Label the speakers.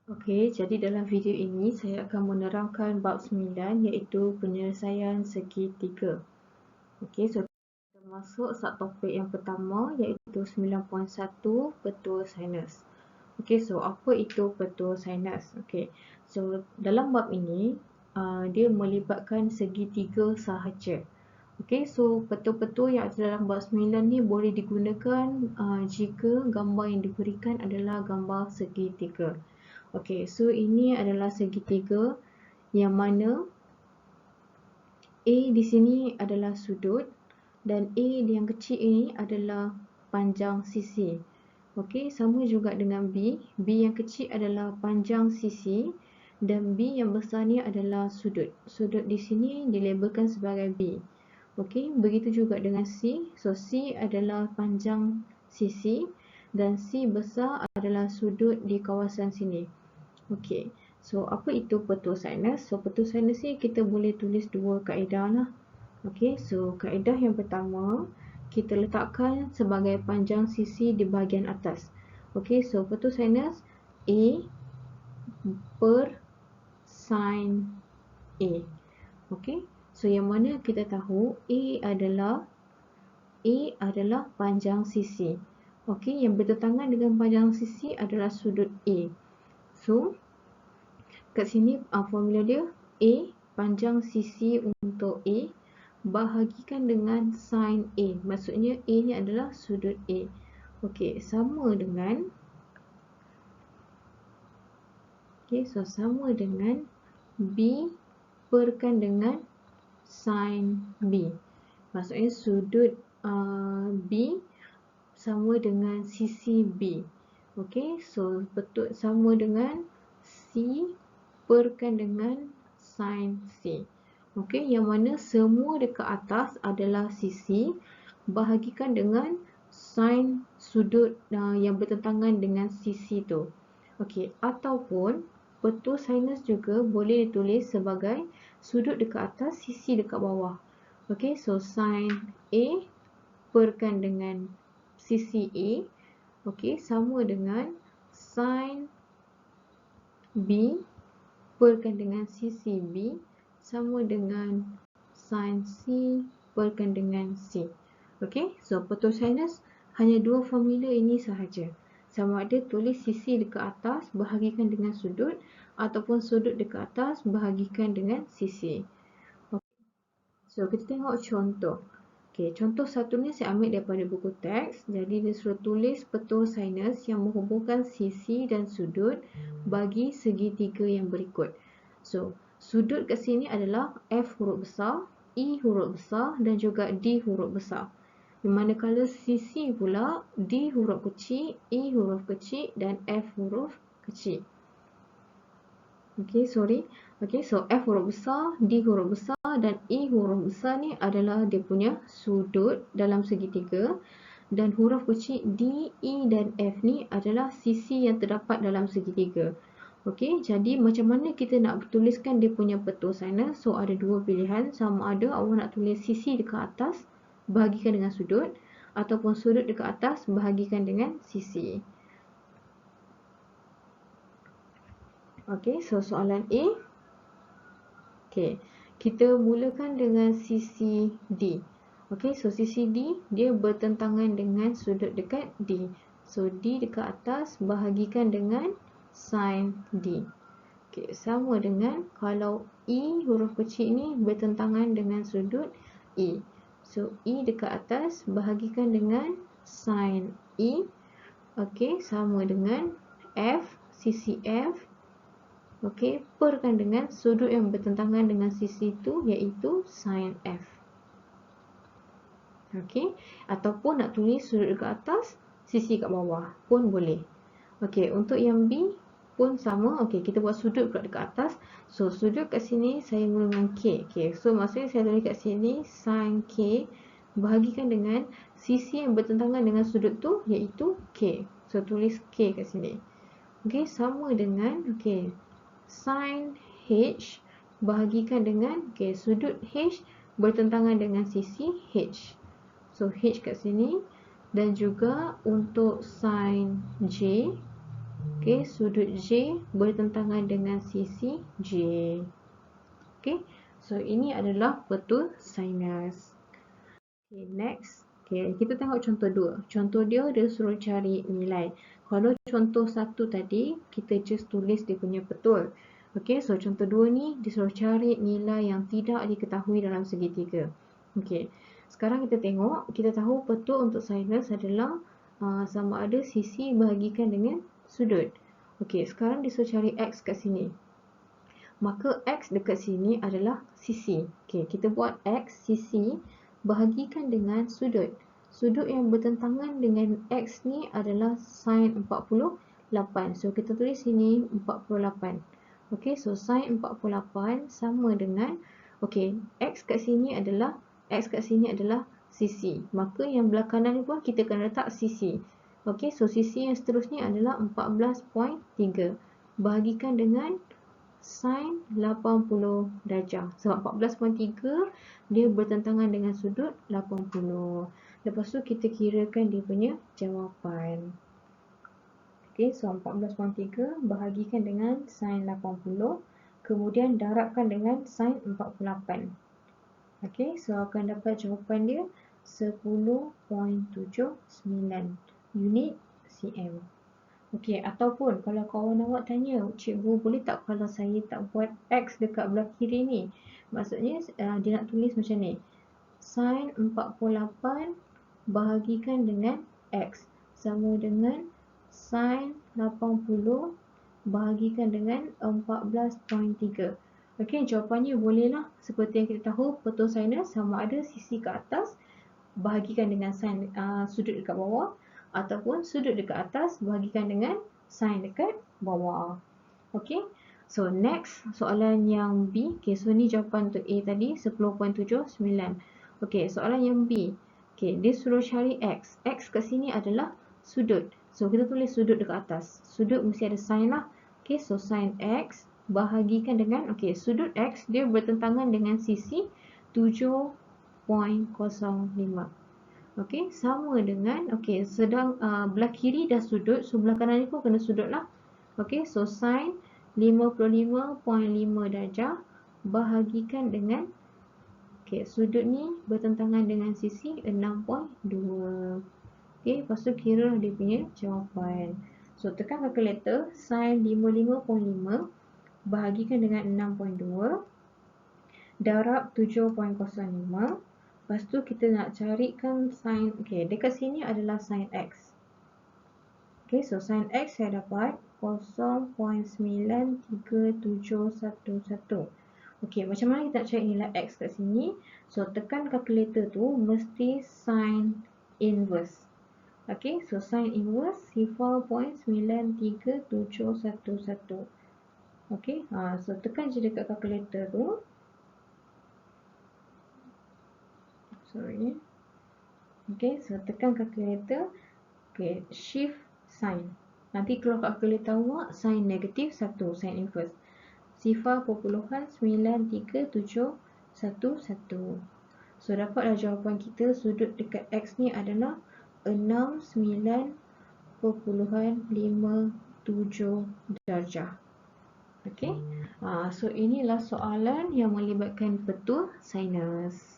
Speaker 1: Okey, jadi dalam video ini saya akan menerangkan bab 9 iaitu penyelesaian segitiga. Okey, so kita masuk subtopik yang pertama iaitu 9.1 petua sinus. Okey, so apa itu petua sinus? Okey, so dalam bab ini dia melibatkan segitiga sahaja. Okey, so petua-petua yang ada dalam bab 9 ni boleh digunakan jika gambar yang diberikan adalah gambar segitiga. Okey, so ini adalah segitiga yang mana A di sini adalah sudut dan A yang kecil ini adalah panjang sisi. Okey, sama juga dengan B. B yang kecil adalah panjang sisi dan B yang besar ni adalah sudut. Sudut di sini dilabelkan sebagai B. Okey, begitu juga dengan C. So C adalah panjang sisi dan C besar adalah sudut di kawasan sini. Okey, so apa itu petua sinus? So petua sinus ni kita boleh tulis dua kaedah lah. Okey, so kaedah yang pertama kita letakkan sebagai panjang sisi di bahagian atas. Okey, so petua sinus A per sin A. Okey, so yang mana kita tahu A adalah panjang sisi. Okey, yang bertentangan dengan panjang sisi adalah sudut A. So kat sini formula dia A panjang sisi untuk A bahagikan dengan sin A. Maksudnya A ni adalah sudut A. Okey, sama dengan sama dengan B perkan dengan sin B. Maksudnya sudut B sama dengan sisi B. Okey, so betul sama dengan C perkan dengan sin C. Okey, yang mana semua dekat atas adalah sisi bahagikan dengan sin sudut yang bertentangan dengan sisi tu. Okey, ataupun petua sinus juga boleh ditulis sebagai sudut dekat atas, sisi dekat bawah. Okey, so sin A perkan dengan sisi A. Okey, sama dengan sin B perkan dengan sisi B sama dengan sin C perkan dengan C. Okey, so petua sinus hanya dua formula ini sahaja. Sama ada tulis sisi dekat atas bahagikan dengan sudut ataupun sudut dekat atas bahagikan dengan sisi. Okay. So kita tengok contoh. Okey, contoh satu ni saya ambil daripada buku teks. Jadi dia suruh tulis petua sinus yang menghubungkan sisi dan sudut bagi segitiga yang berikut. So, sudut kat sini adalah F huruf besar, E huruf besar dan juga D huruf besar. Manakala sisi pula D huruf kecil, E huruf kecil dan F huruf kecil. Okey, sorry. Okey, so F huruf besar, D huruf besar dan E huruf besar ni adalah dia punya sudut dalam segitiga dan huruf kecil D, E dan F ni adalah sisi yang terdapat dalam segitiga. Okey, jadi macam mana kita nak tuliskan dia punya petua sinus? So ada dua pilihan, sama ada awak nak tulis sisi dekat atas bahagikan dengan sudut ataupun sudut dekat atas bahagikan dengan sisi. Okey, so soalan A. Okey, kita mulakan dengan sisi D. Okey, so sisi D dia bertentangan dengan sudut dekat D. So D dekat atas bahagikan dengan sin D. Okey, sama dengan kalau E huruf kecil ni bertentangan dengan sudut E. So E dekat atas bahagikan dengan sin E. Okey, sama dengan F, sisi F. Okey, perkan dengan sudut yang bertentangan dengan sisi itu iaitu sin F. Okey, ataupun nak tulis sudut dekat atas, sisi kat bawah pun boleh. Okey, untuk yang B pun sama. Okey, kita buat sudut pula dekat atas. So, sudut kat sini saya mula dengan K. Okey, so maksudnya saya tulis kat sini sin K bahagikan dengan sisi yang bertentangan dengan sudut tu iaitu K. So, tulis K kat sini. Okey, sama dengan sin H bahagikan dengan sudut H bertentangan dengan sisi H. So H kat sini dan juga untuk sin J. Okey, sudut J bertentangan dengan sisi J. Okey, so ini adalah betul sinus. Okay, next. Okay, kita tengok contoh 2. Contoh dia suruh cari nilai. Kalau contoh 1 tadi, kita just tulis dia punya betul. Okay, so contoh 2 ni, dia suruh cari nilai yang tidak diketahui dalam segitiga. Okay, sekarang kita tengok, kita tahu betul untuk sinus adalah sama ada sisi bahagikan dengan sudut. Okay, sekarang dia suruh cari X kat sini. Maka X dekat sini adalah sisi. Okay, kita buat X sisi bahagikan dengan sudut. Sudut yang bertentangan dengan X ni adalah sin 48. So, kita tulis sini 48. Okay, so sin 48 sama dengan, okay, X kat sini adalah sisi. Maka yang belah kanan ni pun kita akan letak sisi. Okay, so sisi yang seterusnya adalah 14.3. Bahagikan dengan sin 80 darjah. Sebab 14.3 dia bertentangan dengan sudut 80. Lepas tu kita kirakan dia punya jawapan. Okey, so 14.3 bahagikan dengan sin 80. Kemudian darabkan dengan sin 48. Okey, so akan dapat jawapan dia 10.79 unit cm. Okey, ataupun kalau kawan awak tanya, cikgu boleh tak kalau saya tak buat X dekat belah kiri ni? Maksudnya dia nak tulis macam ni. Sin 48 bahagikan dengan X sama dengan sin 80 bahagikan dengan 14.3. Okey, jawapannya bolehlah seperti yang kita tahu, betul sinus sama ada sisi ke atas bahagikan dengan sin sudut dekat bawah, ataupun sudut dekat atas bahagikan dengan sin dekat bawah. Okey. So next soalan yang B. Okey, so ni jawapan untuk A tadi 10.79. Okey, soalan yang B. Okey, dia suruh cari X. X kat sini adalah sudut. So kita tulis sudut dekat atas. Sudut mesti ada sin lah. Okey, so sin X bahagikan dengan, okey, sudut X dia bertentangan dengan sisi 7.05. Okey, sama dengan, okey, sedang belah kiri dah sudut, so belah kanan ni pun kena sudut lah. Okey, so sin 55.5 darjah bahagikan dengan, okey, sudut ni bertentangan dengan sisi 6.2. Okey, lepas tu kira dia punya jawapan. So, tekan kalkulator, sin 55.5 bahagikan dengan 6.2 darab 7.05. Lepas tu kita nak carikan sin, okey, dekat sini adalah sin X. Okey, so sin X saya dapat 0.93711. Okey, macam mana kita nak cari nilai X kat sini? So, tekan kalkulator tu mesti sin inverse. Okey, so sin inverse 0.93711. Okey, so tekan je dekat kalkulator tu. Sorry. Okay, so tekan kalkulator. Okay, shift sign. Nanti keluar kalkulator awak sign negatif 1, sign inverse. 0.93711. So dapatlah jawapan kita, sudut dekat X ni adalah 69.57 darjah. Okay, so inilah soalan yang melibatkan betul sinus.